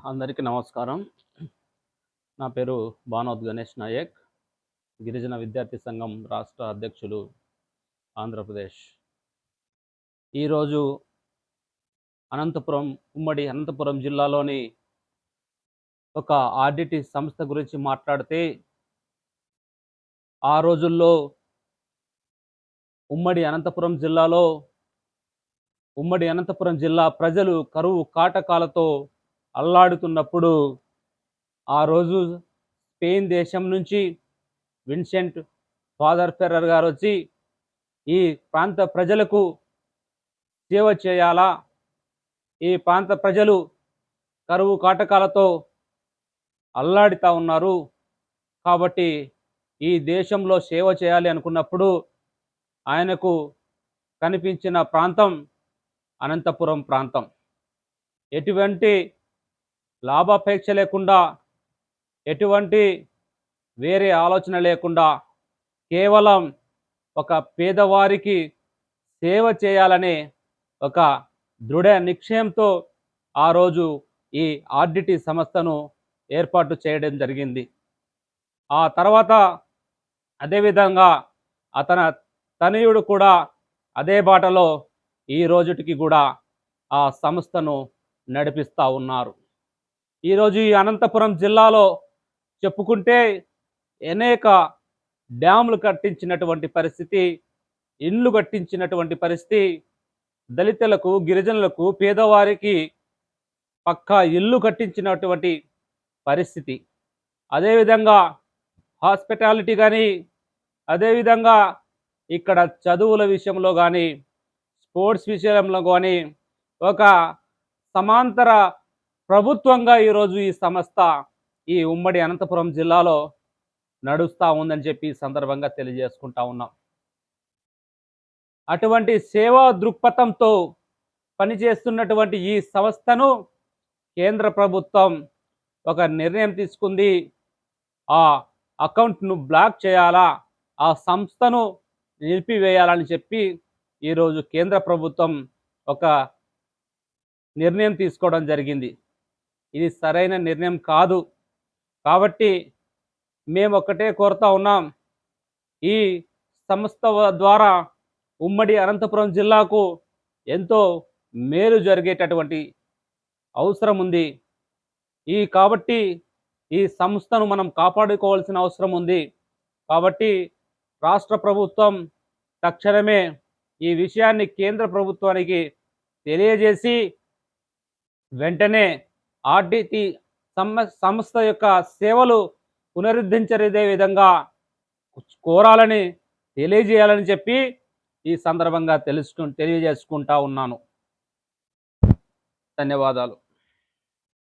అందరికీ నమస్కారం. నా పేరు భానోత్ గణేష్ నాయక్, గిరిజన విద్యార్థి సంఘం రాష్ట్ర అధ్యక్షులు, ఆంధ్రప్రదేశ్. ఈరోజు ఉమ్మడి అనంతపురం జిల్లాలోని ఒక ఆర్డిటి సంస్థ గురించి మాట్లాడితే, ఆ రోజుల్లో ఉమ్మడి అనంతపురం జిల్లా ప్రజలు కరువు కాటకాలతో అల్లాడుతున్నప్పుడు, ఆ రోజు స్పెయిన్ దేశం నుంచి విన్సెంట్ ఫాదర్ ఫెర్రర్ గారు వచ్చి ఈ ప్రాంత ప్రజలకు సేవ చేయాలా, ఈ ప్రాంత ప్రజలు కరువు కాటకాలతో అల్లాడుతూ ఉన్నారు కాబట్టి ఈ దేశంలో సేవ చేయాలి అనుకున్నప్పుడు ఆయనకు కనిపించిన ప్రాంతం అనంతపురం ప్రాంతం. ఎటువంటి లాభాపేక్ష లేకుండా, ఎటువంటి వేరే ఆలోచన లేకుండా, కేవలం ఒక పేదవారికి సేవ చేయాలనే ఒక దృఢ నిశ్చయంతో ఆ రోజు ఈ ఆర్డిటి సంస్థను ఏర్పాటు చేయడం జరిగింది. ఆ తర్వాత అదేవిధంగా అతని తనయుడు కూడా అదే బాటలో ఈ రోజుటికి కూడా ఆ సంస్థను నడిపిస్తూ ఉన్నారు. ఈరోజు ఈ అనంతపురం జిల్లాలో చెప్పుకుంటే అనేక డ్యాములు కట్టించినటువంటి పరిస్థితి, ఇండ్లు కట్టించినటువంటి పరిస్థితి, దళితులకు, గిరిజనులకు, పేదవారికి పక్కా ఇల్లు కట్టించినటువంటి పరిస్థితి. అదేవిధంగా హాస్పిటాలిటీ కానీ, అదేవిధంగా ఇక్కడ చదువుల విషయంలో కానీ, స్పోర్ట్స్ విషయంలో కానీ ఒక సమాంతర ప్రభుత్వంగా ఈరోజు ఈ సంస్థ ఈ ఉమ్మడి అనంతపురం జిల్లాలో నడుస్తూ ఉందని చెప్పి సందర్భంగా తెలియజేసుకుంటా ఉన్నాం. అటువంటి సేవా దృక్పథంతో పనిచేస్తున్నటువంటి ఈ సంస్థను కేంద్ర ప్రభుత్వం ఒక నిర్ణయం తీసుకుంది. ఆ అకౌంట్ను బ్లాక్ చేయాలా, ఆ సంస్థను నిలిపివేయాలని చెప్పి ఈరోజు కేంద్ర ప్రభుత్వం ఒక నిర్ణయం తీసుకోవడం జరిగింది. ఇది సరైన నిర్ణయం కాదు. కాబట్టి మేము ఒక్కటే కోరుతా ఉన్నాం, ఈ సంస్థ ద్వారా ఉమ్మడి అనంతపురం జిల్లాకు ఎంతో మేలు జరిగేటటువంటి అవసరం ఉంది. కాబట్టి ఈ సంస్థను మనం కాపాడుకోవాల్సిన అవసరం ఉంది. కాబట్టి రాష్ట్ర ప్రభుత్వం తక్షణమే ఈ విషయాన్ని కేంద్ర ప్రభుత్వానికి తెలియజేసి వెంటనే ఆర్డిటి సంస్థ యొక్క సేవలు పునరుద్ధరించే విధంగా కోరాలని తెలియజేయాలని చెప్పి ఈ సందర్భంగా తెలియజేసుకుంటా ఉన్నాను. ధన్యవాదాలు.